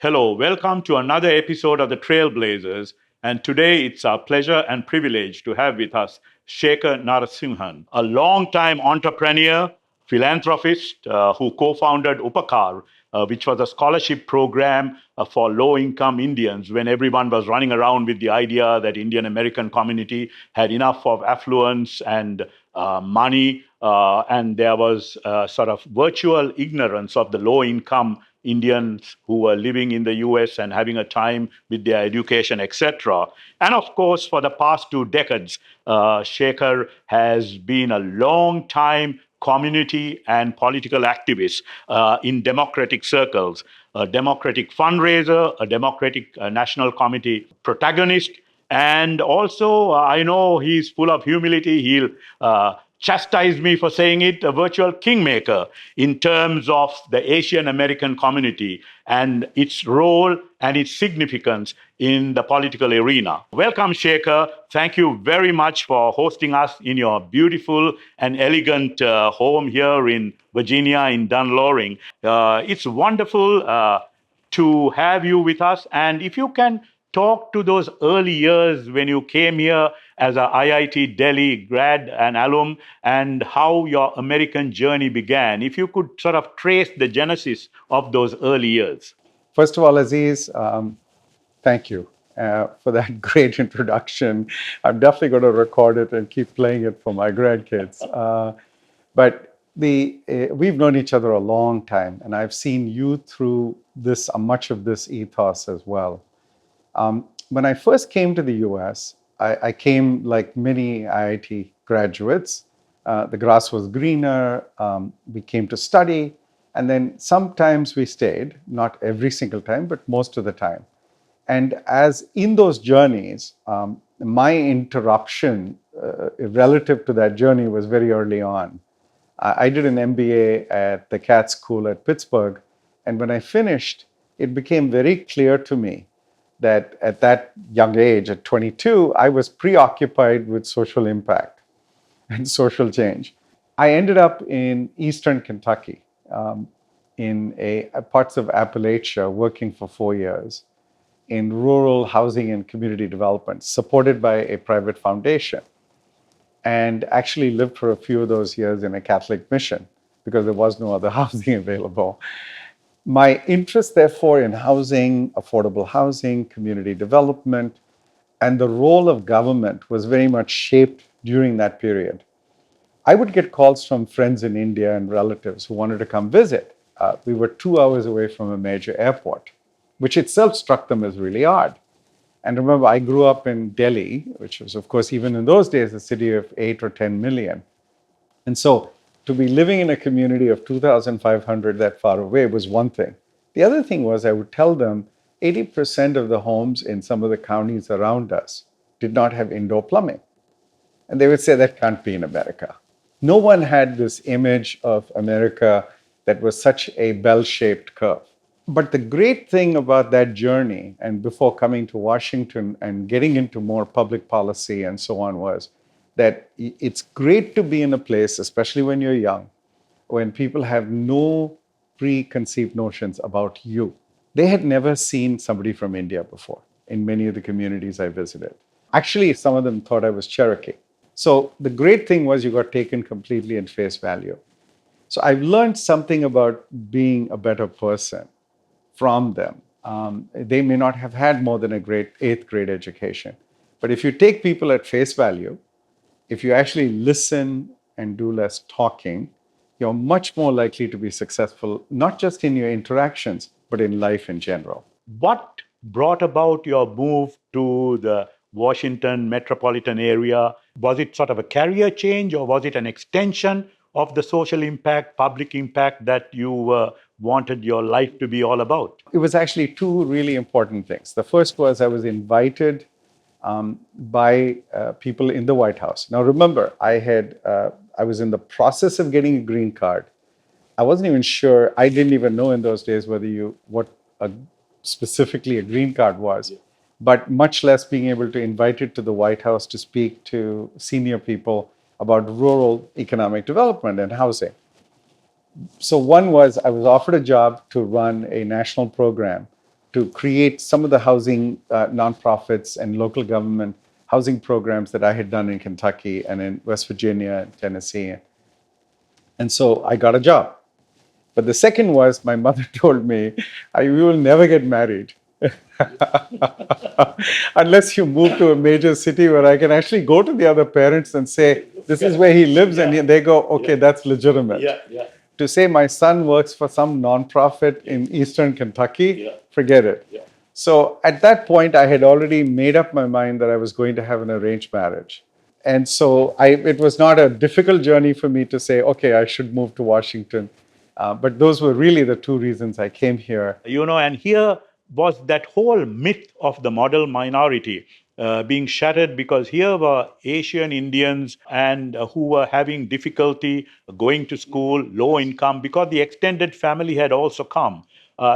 Hello, welcome to another episode of the Trailblazers. And today it's our pleasure and privilege to have with us Shekar Narasimhan, a long-time entrepreneur, philanthropist who co-founded Upakar, which was a scholarship program for low-income Indians when everyone was running around with the idea that Indian American community had enough of affluence and money, and there was sort of virtual ignorance of the low-income Indians who were living in the US and having a time with their education, etc. And of course, for the past 2 decades, Shekar has been a long time community and political activist in democratic circles, a democratic fundraiser, a democratic national committee protagonist, and also, I know he's full of humility. He'll chastise me for saying it, a virtual kingmaker in terms of the Asian American community and its role and its significance in the political arena. Welcome, Shekar. Thank you very much for hosting us in your beautiful and elegant home here in Virginia, in Dunloring. It's wonderful to have you with us. And if you can talk to those early years when you came here as a IIT Delhi grad and alum and how your American journey began. If you could sort of trace the genesis of those early years. First of all, Aziz, thank you for that great introduction. I'm definitely going to record it and keep playing it for my grandkids. But we've known each other a long time, and I've seen you through this much of this ethos as well. When I first came to the US, I came like many IIT graduates. The grass was greener. We came to study. And then sometimes we stayed, not every single time, but most of the time. And as in those journeys, my interruption relative to that journey was very early on. I did an MBA at the Katz school at Pittsburgh. And when I finished, it became very clear to me that at that young age, at 22, I was preoccupied with social impact and social change. I ended up in Eastern Kentucky, in parts of Appalachia, working for 4 years in rural housing and community development, supported by a private foundation, and actually lived for a few of those years in a Catholic mission because there was no other housing available. My interest, therefore, in housing, affordable housing, community development, and the role of government was very much shaped during that period. I would get calls from friends in India and relatives who wanted to come visit. We were 2 hours away from a major airport, which itself struck them as really odd. And remember, I grew up in Delhi, which was, of course, even in those days, a city of 8 or 10 million. And so to be living in a community of 2,500 that far away was one thing. The other thing was I would tell them 80% of the homes in some of the counties around us did not have indoor plumbing. And they would say that can't be in America. No one had this image of America that was such a bell-shaped curve. But the great thing about that journey, and before coming to Washington and getting into more public policy and so on, was that it's great to be in a place, especially when you're young, when people have no preconceived notions about you. They had never seen somebody from India before in many of the communities I visited. Actually, some of them thought I was Cherokee. So the great thing was you got taken completely at face value. So I've learned something about being a better person from them. They may not have had more than a great 8th grade education. But if you take people at face value, if you actually listen and do less talking, you're much more likely to be successful, not just in your interactions, but in life in general. What brought about your move to the Washington metropolitan area? Was it sort of a career change, or was it an extension of the social impact, public impact that you wanted your life to be all about? It was actually two really important things. The first was I was invited by people in the White House. Now, remember, I was in the process of getting a green card. I wasn't even sure. I didn't even know in those days what specifically a green card was, but much less being able to invite it to the White House to speak to senior people about rural economic development and housing. So one was I was offered a job to run a national program to create some of the housing nonprofits and local government housing programs that I had done in Kentucky and in West Virginia and Tennessee. And so I got a job. But the second was my mother told me, "You will never get married unless you move to a major city where I can actually go to the other parents and say, this is where he lives." And they go, okay, that's legitimate. To say my son works for some nonprofit in Eastern Kentucky, forget it. So at that point, I had already made up my mind that I was going to have an arranged marriage. And so it was not a difficult journey for me to say, okay, I should move to Washington. But those were really the two reasons I came here. And here was that whole myth of the model minority being shattered, because here were Asian Indians and who were having difficulty going to school, low income, because the extended family had also come.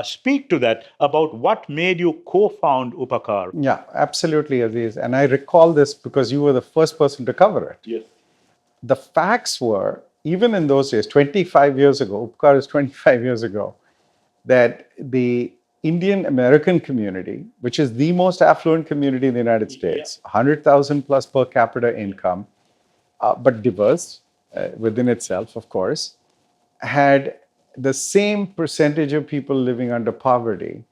Speak to that about what made you co-found Upakar. Yeah, absolutely, Aziz. And I recall this because you were the first person to cover it. Yes. The facts were, even in those days, 25 years ago, Upakar is 25 years ago, that the Indian American community, which is the most affluent community in the United States, 100,000 plus per capita income, but diverse within itself, of course, had the same percentage of people living under poverty,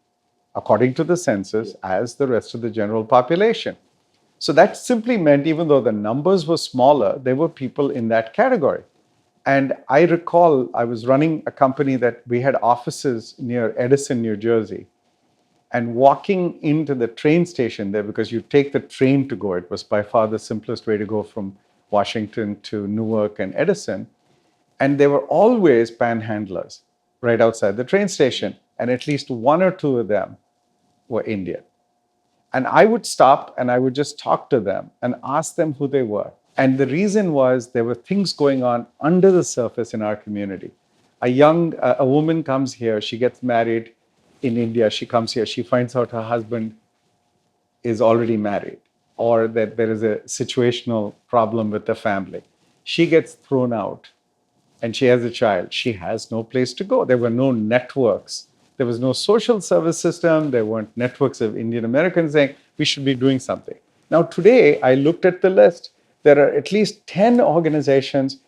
according to the census, as the rest of the general population. So that simply meant, even though the numbers were smaller, there were people in that category. And I recall I was running a company that we had offices near Edison, New Jersey. And walking into the train station there, because you take the train to go, it was by far the simplest way to go from Washington to Newark and Edison. And there were always panhandlers right outside the train station. And at least one or two of them were Indian. And I would stop and I would just talk to them and ask them who they were. And the reason was there were things going on under the surface in our community. A woman comes here, she gets married in India, she comes here, she finds out her husband is already married, or that there is a situational problem with the family. She gets thrown out and she has a child. She has no place to go. There were no networks. There was no social service system. There weren't networks of Indian Americans saying, we should be doing something. Now, today, I looked at the list. There are at least 10 organizations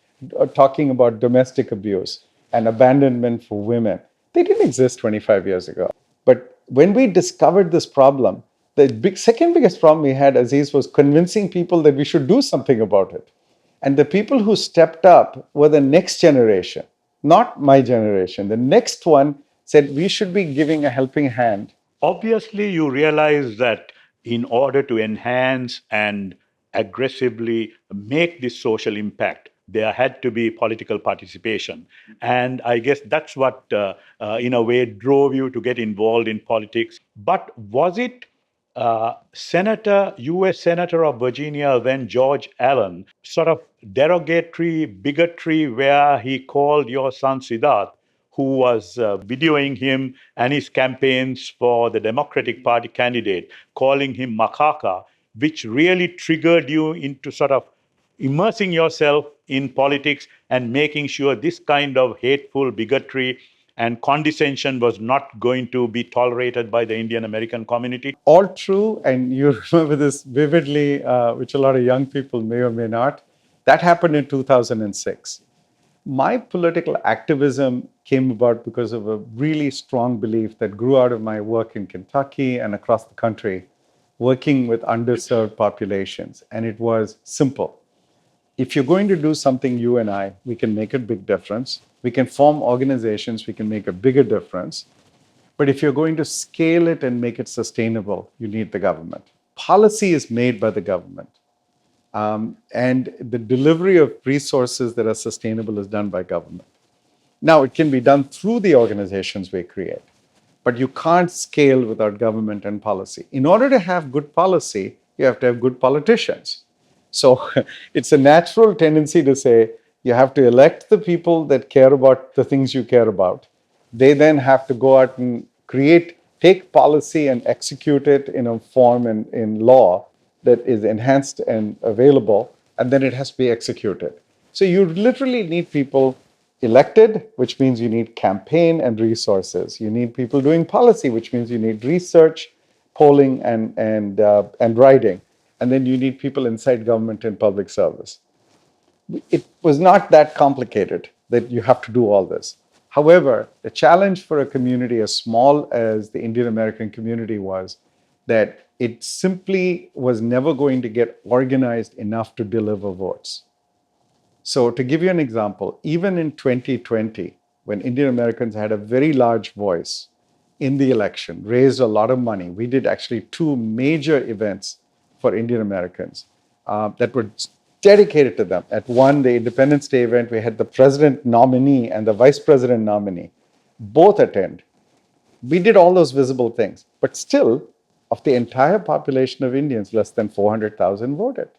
talking about domestic abuse and abandonment for women. They didn't exist 25 years ago. But when we discovered this problem, the second biggest problem we had, Aziz, was convincing people that we should do something about it. And the people who stepped up were the next generation, not my generation. The next one said we should be giving a helping hand. Obviously, you realize that in order to enhance and aggressively make this social impact, there had to be political participation. And I guess that's what, in a way, drove you to get involved in politics. But was it U.S. Senator of Virginia, then George Allen, sort of derogatory bigotry where he called your son Siddharth, who was videoing him and his campaigns for the Democratic Party candidate, calling him Makaka, which really triggered you into sort of immersing yourself in politics and making sure this kind of hateful bigotry and condescension was not going to be tolerated by the Indian American community? All true, and you remember this vividly, which a lot of young people may or may not. That happened in 2006. My political activism came about because of a really strong belief that grew out of my work in Kentucky and across the country, working with underserved populations. And it was simple. If you're going to do something, you and I, we can make a big difference. We can form organizations, we can make a bigger difference. But if you're going to scale it and make it sustainable, you need the government. Policy is made by the government. And the delivery of resources that are sustainable is done by government. Now, it can be done through the organizations we create, but you can't scale without government and policy. In order to have good policy, you have to have good politicians. So it's a natural tendency to say you have to elect the people that care about the things you care about. They then have to go out and take policy and execute it in a form and in law that is enhanced and available, and then it has to be executed. So you literally need people elected, which means you need campaign and resources. You need people doing policy, which means you need research, polling, and writing. And then you need people inside government and public service. It was not that complicated that you have to do all this. However, the challenge for a community as small as the Indian American community was that it simply was never going to get organized enough to deliver votes. So, to give you an example, even in 2020, when Indian Americans had a very large voice in the election, raised a lot of money, we did actually two major events for Indian Americans that were dedicated to them. At one, the Independence Day event, we had the president nominee and the vice president nominee both attend. We did all those visible things, but still, of the entire population of Indians, less than 400,000 voted.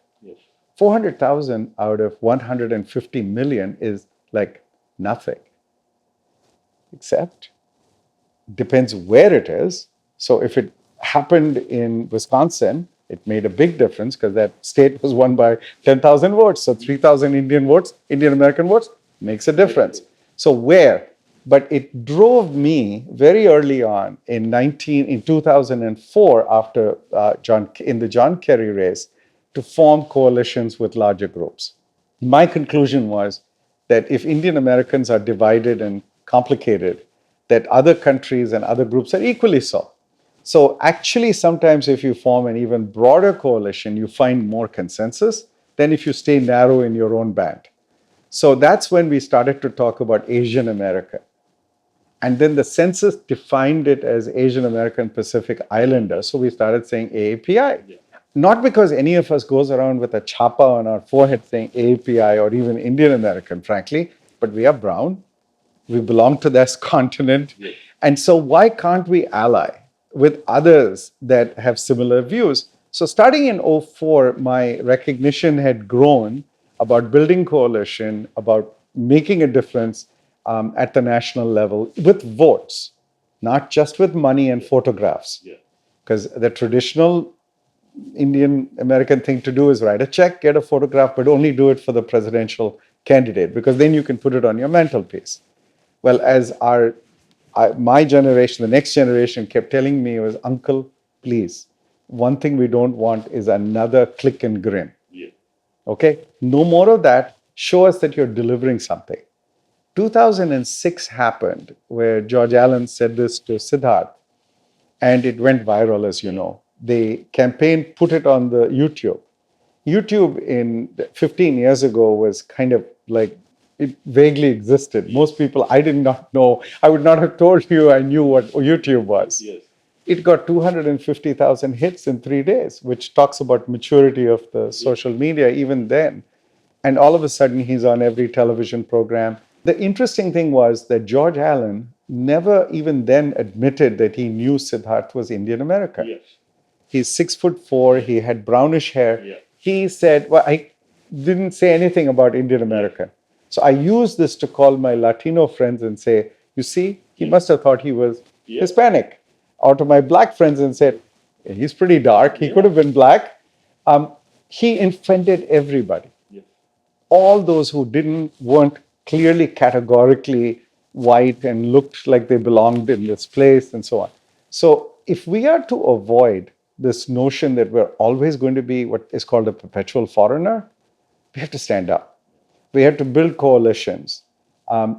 400,000 out of 150 million is like nothing, except depends where it is. So if it happened in Wisconsin, it made a big difference because that state was won by 10,000 votes. So 3,000 Indian votes, Indian American votes, makes a difference. So where? But it drove me very early on in 2004, after in the John Kerry race, to form coalitions with larger groups. My conclusion was that if Indian Americans are divided and complicated, that other countries and other groups are equally so. So actually, sometimes if you form an even broader coalition, you find more consensus than if you stay narrow in your own band. So that's when we started to talk about Asian America. And then the census defined it as Asian American Pacific Islander. So we started saying AAPI. Yeah. Not because any of us goes around with a chapa on our forehead saying AAPI or even Indian American, frankly, but we are brown. We belong to this continent. Yeah. And so why can't we ally with others that have similar views? So starting in 2004, my recognition had grown about building coalition, about making a difference at the national level with votes, not just with money and photographs. Because the traditional Indian American thing to do is write a check, get a photograph, but only do it for the presidential candidate, because then you can put it on your mantelpiece. Well, as my generation, the next generation kept telling me was, Uncle, please, one thing we don't want is another click and grin. Yeah. Okay? No more of that. Show us that you're delivering something. 2006 happened where George Allen said this to Siddharth, and it went viral, as you know. The campaign put it on the YouTube. YouTube in 15 years ago was kind of like, it vaguely existed. Most people, I did not know. I would not have told you I knew what YouTube was. Yes. It got 250,000 hits in 3 days, which talks about maturity of the social media even then. And all of a sudden, he's on every television program. The interesting thing was that George Allen never even then admitted that he knew Siddharth was Indian American. Yes. He's 6'4", he had brownish hair. Yeah. He said, well, I didn't say anything about Indian American. So I used this to call my Latino friends and say, you see, he must have thought he was Hispanic. Or to my black friends and said, he's pretty dark, he could have been black. He offended everybody. All those who weren't clearly categorically white and looked like they belonged in this place and so on. So if we are to avoid this notion that we're always going to be what is called a perpetual foreigner, we have to stand up. We have to build coalitions.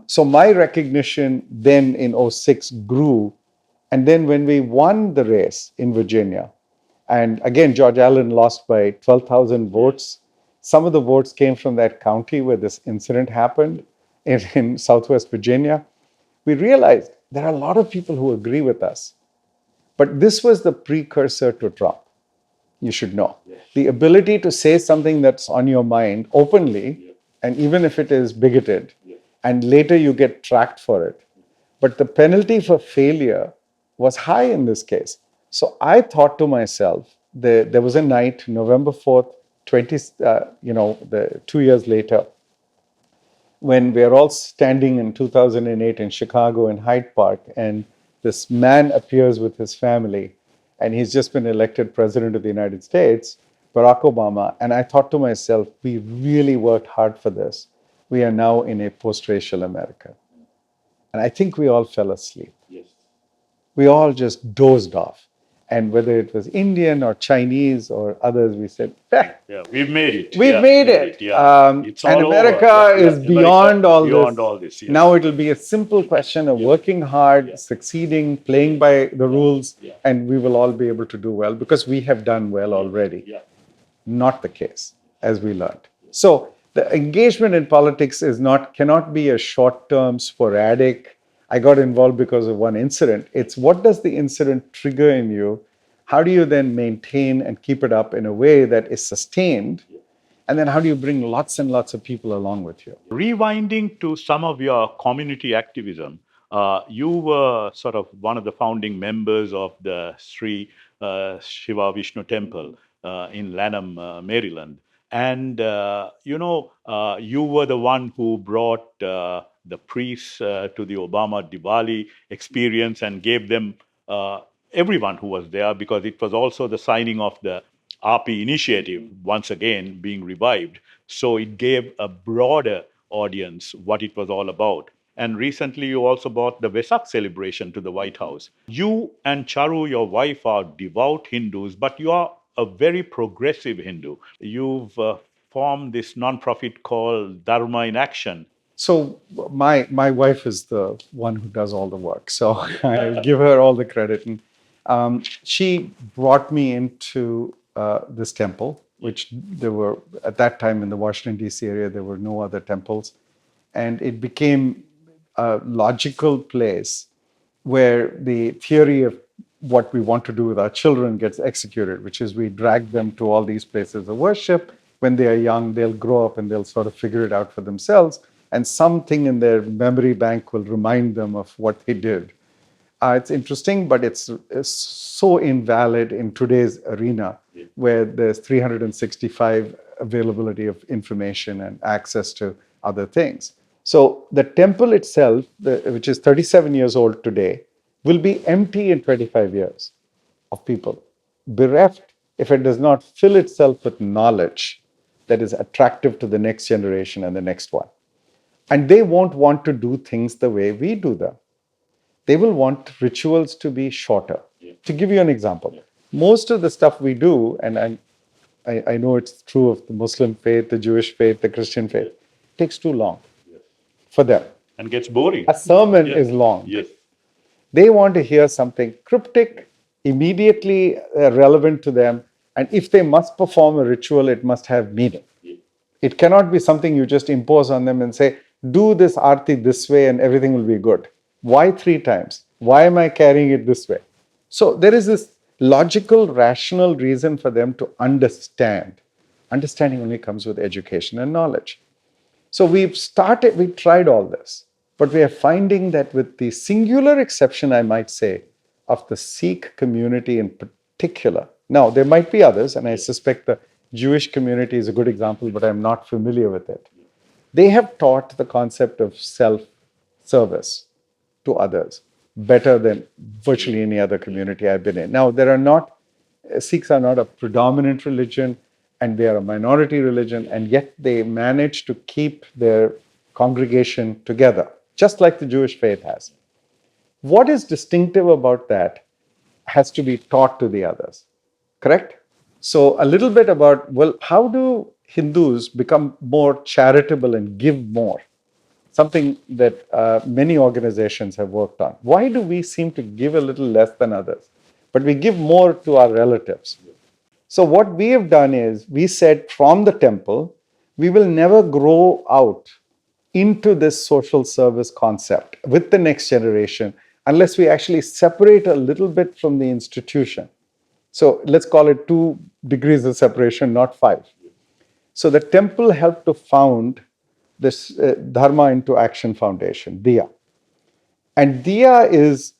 So my recognition then in 2006 grew. And then when we won the race in Virginia, and again, George Allen lost by 12,000 votes. Some of the votes came from that county where this incident happened in Southwest Virginia. We realized there are a lot of people who agree with us. But this was the precursor to Trump, you should know. Yes. The ability to say something that's on your mind openly, and even if it is bigoted, and later you get tracked for it. But the penalty for failure was high in this case. So I thought to myself, there was a night, November 4th, 2 years later, when we're all standing in 2008 in Chicago in Hyde Park, and this man appears with his family, and he's just been elected president of the United States, Barack Obama. And I thought to myself, we really worked hard for this. we are now in a post-racial America. And I think we all fell asleep. Yes. We all just dozed off. And whether it was Indian or Chinese or others, we said, "Bah, Yeah, we've made it. we've Yeah, made it. Yeah, it's And all over. America Yeah, is America, beyond all beyond this. all this. Yes. Now it'll be a simple question of working hard, succeeding, playing by the rules, and we will all be able to do well because we have done well already. Yeah. Not the case, as we learned. So the engagement in politics cannot be a short-term, sporadic, I got involved because of one incident. It's what does the incident trigger in you? How do you then maintain and keep it up in a way that is sustained? And then how do you bring lots and lots of people along with you? Rewinding to some of your community activism, you were sort of one of the founding members of the Sri Shiva Vishnu Temple in Lanham, Maryland. And, you were the one who brought the priests to the Obama Diwali experience and gave them everyone who was there, because it was also the signing of the AAPI initiative once again being revived. So it gave a broader audience what it was all about. And recently, you also brought the Vesak celebration to the White House. You and Charu, your wife, are devout Hindus, but you are a very progressive Hindu. You've formed this nonprofit called Dharma in Action. So my wife is the one who does all the work. So I give her all the credit. And she brought me into this temple, which there were at that time in the Washington D.C. area, there were no other temples, and it became a logical place where the theory of what we want to do with our children gets executed, which is we drag them to all these places of worship. When they are young, they'll grow up and they'll sort of figure it out for themselves. And something in their memory bank will remind them of what they did. It's interesting, but it's so invalid in today's arena where there's 365 availability of information and access to other things. So the temple itself, which is 37 years old today, will be empty in 25 years of people, bereft if it does not fill itself with knowledge that is attractive to the next generation and the next one. And they won't want to do things the way we do them. They will want rituals to be shorter. To give you an example, most of the stuff we do, and I know it's true of the Muslim faith, the Jewish faith, the Christian faith, takes too long for them. And gets boring. A sermon is long. Yes. They want to hear something cryptic, immediately relevant to them. And if they must perform a ritual, it must have meaning. It cannot be something you just impose on them and say, do this arti this way and everything will be good. Why 3 times? Why am I carrying it this way? So there is this logical, rational reason for them to understand. Understanding only comes with education and knowledge. So we tried all this, but we are finding that with the singular exception, I might say, of the Sikh community in particular. Now, there might be others, and I suspect the Jewish community is a good example, but I'm not familiar with it. They have taught the concept of self-service to others better than virtually any other community I've been in. Now, Sikhs are not a predominant religion, and they are a minority religion, and yet they manage to keep their congregation together, just like the Jewish faith has. What is distinctive about that has to be taught to the others, correct? So a little bit about, well, how do Hindus become more charitable and give more? Something that many organizations have worked on. Why do we seem to give a little less than others, but we give more to our relatives? So what we have done is we said from the temple, we will never grow out into this social service concept with the next generation unless we actually separate a little bit from the institution. So let's call it 2 degrees of separation, not 5. So the temple helped to found this Dharma into Action Foundation, DIA. And DIA is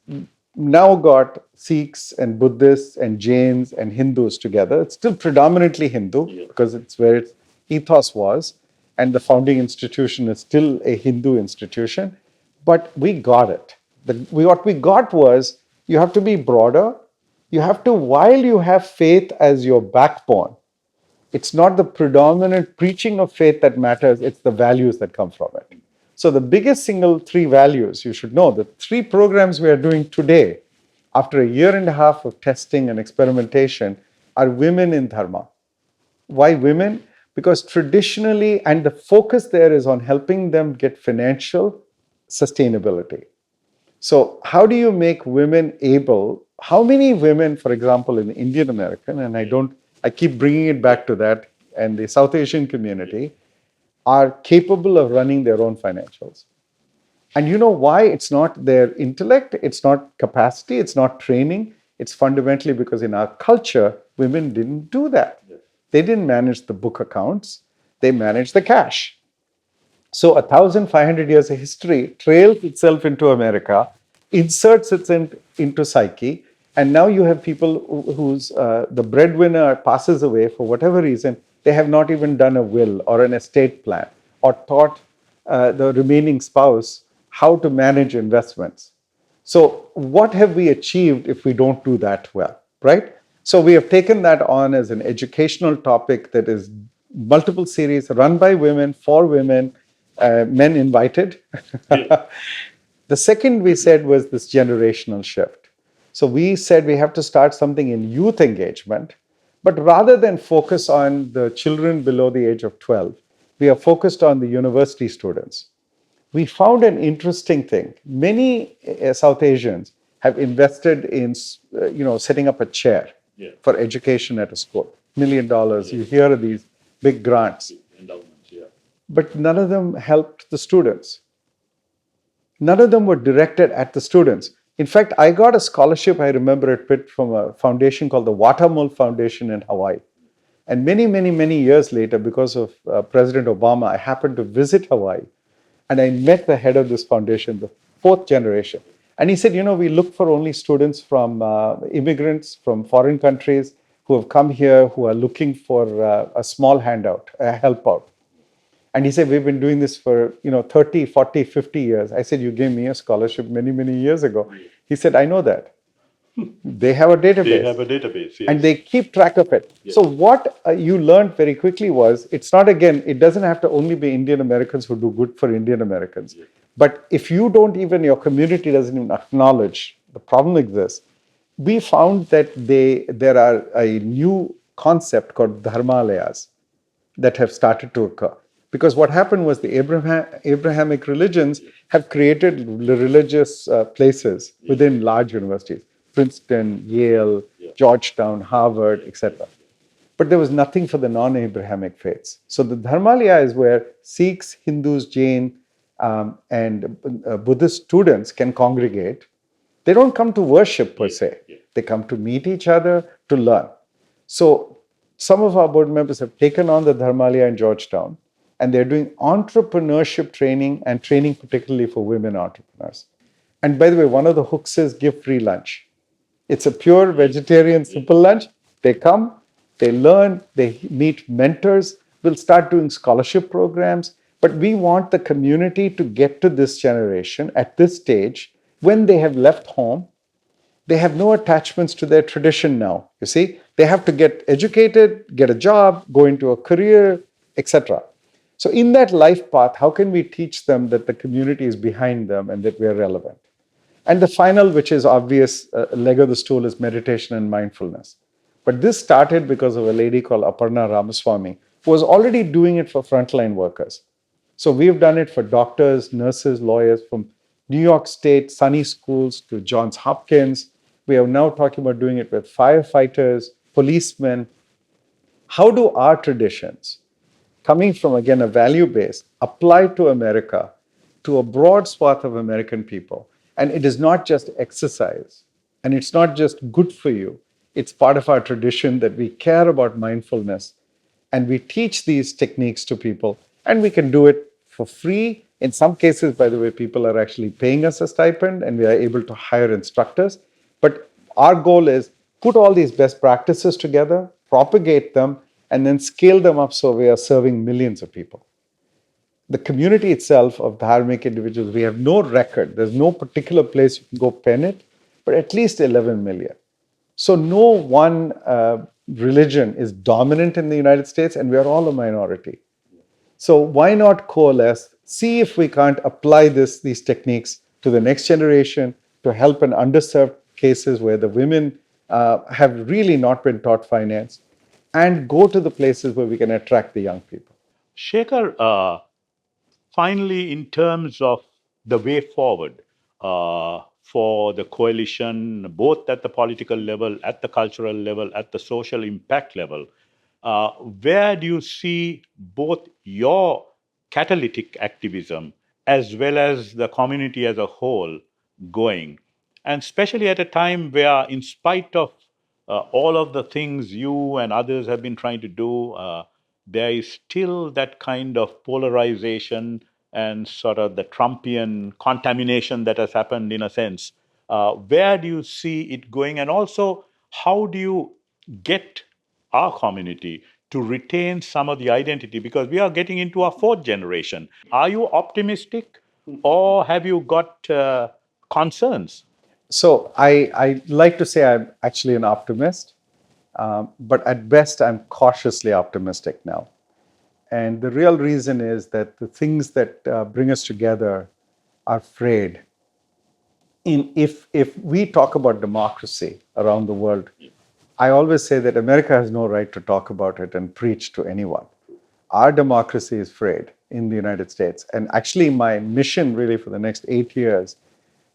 now got Sikhs and Buddhists and Jains and Hindus together. It's still predominantly Hindu because it's where its ethos was. And the founding institution is still a Hindu institution. But we got it. What we got was you have to be broader. You have to, while you have faith as your backbone, It's not the predominant preaching of faith that matters, it's the values that come from it. So the biggest single three values, you should know, the three programs we are doing today, after a year and a half of testing and experimentation, are women in dharma. Why women? Because traditionally, and the focus there is on helping them get financial sustainability. So, how do you make women able? How many women, for example, in Indian American, and I keep bringing it back to that, and the South Asian community, are capable of running their own financials? And you know why? It's not their intellect, it's not capacity, it's not training. It's fundamentally because in our culture, women didn't do that. They didn't manage the book accounts, they managed the cash. So 1,500 years of history trails itself into America, inserts into psyche, and now you have people whose the breadwinner passes away for whatever reason. They have not even done a will or an estate plan or taught the remaining spouse how to manage investments. So what have we achieved if we don't do that well, right? So we have taken that on as an educational topic that is multiple series run by women, for women, men invited. The second we said was this generational shift. So we said we have to start something in youth engagement, but rather than focus on the children below the age of 12, we are focused on the university students. We found an interesting thing. Many South Asians have invested in, setting up a chair for education at a school. $1 million. You hear of these big grants. Endowments, But none of them helped the students. None of them were directed at the students. In fact, I got a scholarship, I remember at Pitt, from a foundation called the Watermull Foundation in Hawaii. And many, many, many years later, because of President Obama, I happened to visit Hawaii. And I met the head of this foundation, the fourth generation. And he said, we look for only students from immigrants from foreign countries who have come here, who are looking for a small handout, a help out. And he said, we've been doing this for 30, 40, 50 years. I said, you gave me a scholarship many, many years ago. He said, I know that. They have a database. Yes. And they keep track of it. Yes. So what you learned very quickly was, it's not, again, it doesn't have to only be Indian Americans who do good for Indian Americans. Yes. But if you don't even, your community doesn't even acknowledge the problem exists, we found that there are a new concept called dharmalayas that have started to occur. Because what happened was the Abrahamic religions have created religious places within large universities. Princeton, Yale, Georgetown, Harvard, etc. But there was nothing for the non-Abrahamic faiths. So the Dharmalaya is where Sikhs, Hindus, Jain, and Buddhist students can congregate. They don't come to worship per se. They come to meet each other, to learn. So some of our board members have taken on the Dharmalaya in Georgetown, and they're doing entrepreneurship training and training particularly for women entrepreneurs. And by the way, one of the hooks is give free lunch. It's a pure vegetarian, simple lunch. They come, they learn, they meet mentors. We'll start doing scholarship programs. But we want the community to get to this generation at this stage when they have left home. They have no attachments to their tradition now. You see, they have to get educated, get a job, go into a career, etc. So in that life path, how can we teach them that the community is behind them and that we are relevant? And the final, which is obvious, leg of the stool is meditation and mindfulness. But this started because of a lady called Aparna Ramaswamy, who was already doing it for frontline workers. So we've done it for doctors, nurses, lawyers, from New York State, Sunny Schools to Johns Hopkins. We are now talking about doing it with firefighters, policemen. How do our traditions, coming from, again, a value base, apply to America, to a broad swath of American people? And it is not just exercise, and it's not just good for you. It's part of our tradition that we care about mindfulness, and we teach these techniques to people, and we can do it for free. In some cases, by the way, people are actually paying us a stipend, and we are able to hire instructors. But our goal is put all these best practices together, propagate them, and then scale them up so we are serving millions of people. The community itself of dharmic individuals, we have no record. There's no particular place you can go pen it, but at least 11 million. So no one religion is dominant in the United States, and we are all a minority. So why not coalesce, see if we can't apply these techniques to the next generation to help in underserved cases where the women have really not been taught finance, and go to the places where we can attract the young people. Shekhar, finally, in terms of the way forward for the coalition, both at the political level, at the cultural level, at the social impact level, where do you see both your catalytic activism as well as the community as a whole going? And especially at a time where, in spite of all of the things you and others have been trying to do, there is still that kind of polarization and sort of the Trumpian contamination that has happened in a sense. Where do you see it going? And also, how do you get our community to retain some of the identity? Because we are getting into our fourth generation. Are you optimistic or have you got concerns? So I like to say I'm actually an optimist, but at best I'm cautiously optimistic now. And the real reason is that the things that bring us together are frayed. If we talk about democracy around the world, I always say that America has no right to talk about it and preach to anyone. Our democracy is frayed in the United States. And actually, my mission really for the next 8 years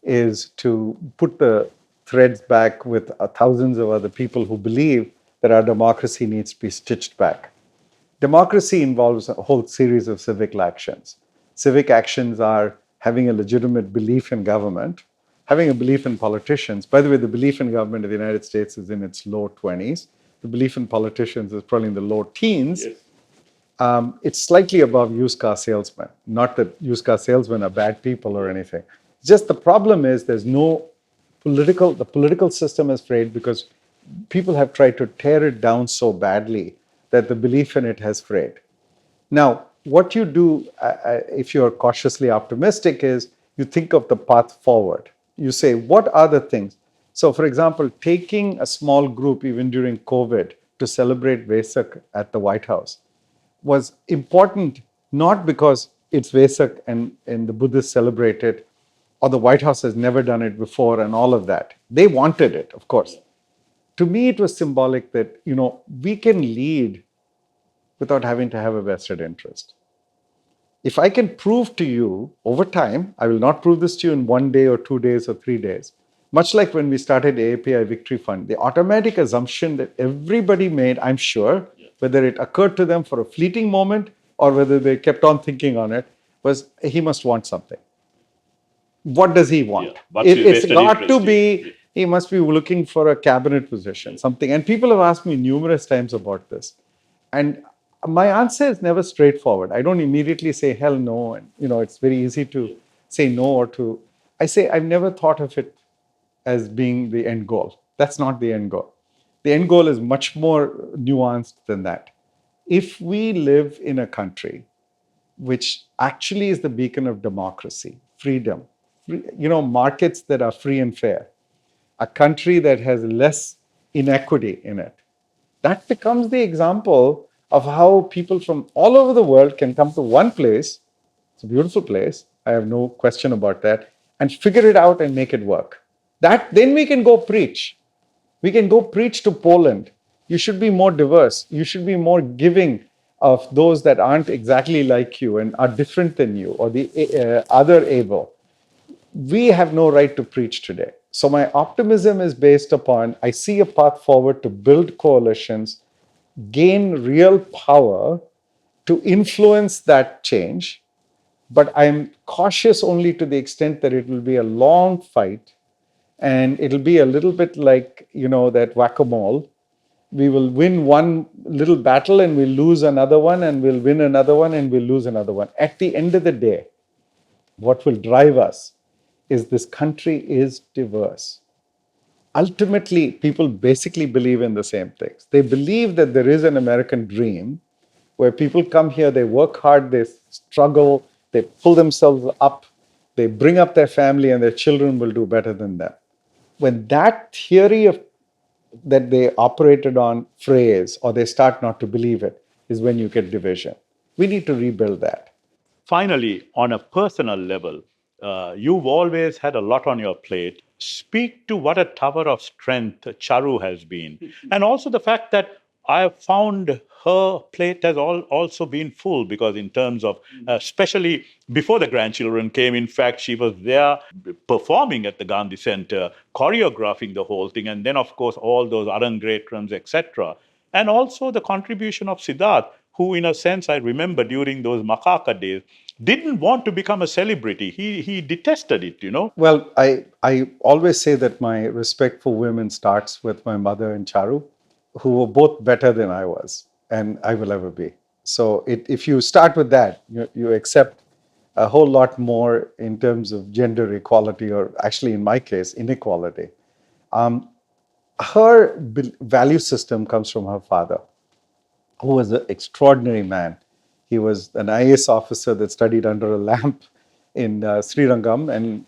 is to put the threads back with thousands of other people who believe that our democracy needs to be stitched back. Democracy involves a whole series of civic actions. Civic actions are having a legitimate belief in government, having a belief in politicians. By the way, the belief in government of the United States is in its low 20s. The belief in politicians is probably in the low teens. Yes. It's slightly above used car salesmen. Not that used car salesmen are bad people or anything. Just the problem is there's no the political system is frayed because people have tried to tear it down so badly that the belief in it has frayed. Now, what you do if you're cautiously optimistic is you think of the path forward. You say, what are the things? So, for example, taking a small group, even during COVID, to celebrate Vesak at the White House was important, not because it's Vesak and the Buddhists celebrate it, or the White House has never done it before and all of that. They wanted it, of course. To me, it was symbolic that, we can lead without having to have a vested interest. If I can prove to you over time, I will not prove this to you in 1 day or 2 days or 3 days, much like when we started AAPI Victory Fund, the automatic assumption that everybody made, I'm sure, whether it occurred to them for a fleeting moment or whether they kept on thinking on it, was he must want something. What does he want? It's got to be, he must be looking for a cabinet position, something. And people have asked me numerous times about this. And my answer is never straightforward. I don't immediately say hell no. And, it's very easy to say no or to, I say I've never thought of it as being the end goal. That's not the end goal. The end goal is much more nuanced than that. If we live in a country which actually is the beacon of democracy, freedom, markets that are free and fair, a country that has less inequity in it, that becomes the example of how people from all over the world can come to one place. It's a beautiful place. I have no question about that. And figure it out and make it work. Then we can go preach. We can go preach to Poland. You should be more diverse. You should be more giving of those that aren't exactly like you and are different than you or the other able. We have no right to preach today. So my optimism is based upon, I see a path forward to build coalitions, gain real power to influence that change. But I'm cautious only to the extent that it will be a long fight and it'll be a little bit like, that whack-a-mole. We will win one little battle and we'll lose another one and we'll win another one and we'll lose another one. At the end of the day, what will drive us is this country is diverse. Ultimately, people basically believe in the same things. They believe that there is an American dream where people come here, they work hard, they struggle, they pull themselves up, they bring up their family, and their children will do better than them. When that theory of that they operated on phrase or they start not to believe it is when you get division. We need to rebuild that. Finally, on a personal level, you've always had a lot on your plate. Speak to what a tower of strength Charu has been. And also the fact that I have found her plate has also been full because, in terms of, especially before the grandchildren came, in fact, she was there performing at the Gandhi Center, choreographing the whole thing. And then, of course, all those Arangetrams, etc. And also the contribution of Siddharth, who, in a sense, I remember during those Makaka days, didn't want to become a celebrity. He detested it, you know. Well, I always say that my respect for women starts with my mother and Charu, who were both better than I was, and I will ever be. So if you start with that, you accept a whole lot more in terms of gender equality, or actually, in my case, inequality. Her value system comes from her father, who was an extraordinary man. He was an IAS officer that studied under a lamp in Srirangam and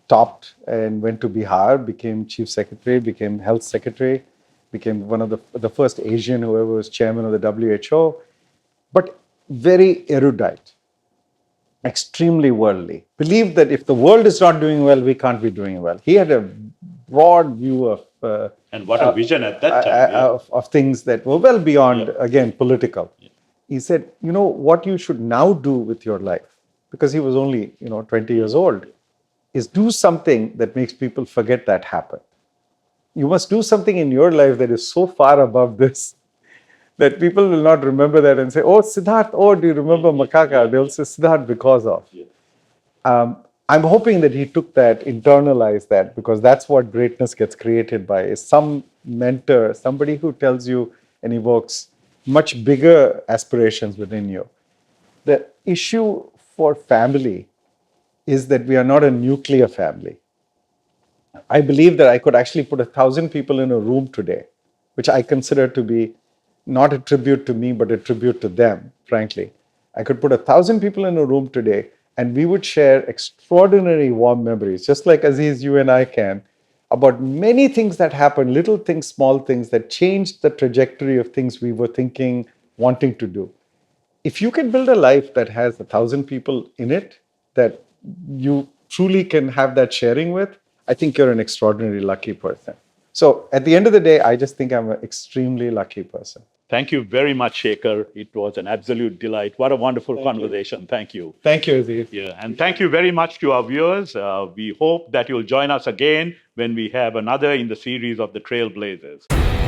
topped and went to Bihar, became chief secretary, became health secretary, became one of the first Asian who ever was chairman of the WHO, but very erudite, extremely worldly. Believed that if the world is not doing well, we can't be doing well. He had a broad view of And what a vision at that time. Yeah. of things that were well beyond, again, political. He said, what you should now do with your life, because he was only, 20 years old, is do something that makes people forget that happened. You must do something in your life that is so far above this that people will not remember that and say, oh, Siddharth, oh, do you remember Makaka? They'll say Siddharth because of. I'm hoping that he took that, internalized that, because that's what greatness gets created by, is some mentor, somebody who tells you and evokes much bigger aspirations within you. The issue for family is that we are not a nuclear family. I believe that I could actually put 1,000 people in a room today, which I consider to be not a tribute to me, but a tribute to them, frankly. I could put 1,000 people in a room today, and we would share extraordinary warm memories, just like Aziz, you and I can, about many things that happened, little things, small things that changed the trajectory of things we were thinking, wanting to do. If you can build a life that has 1,000 people in it, that you truly can have that sharing with, I think you're an extraordinarily lucky person. So at the end of the day, I just think I'm an extremely lucky person. Thank you very much, Shekar. It was an absolute delight. What a wonderful conversation. Thank you. Thank you, Aziz. Yeah, and thank you very much to our viewers. We hope that you'll join us again when we have another in the series of the Trailblazers.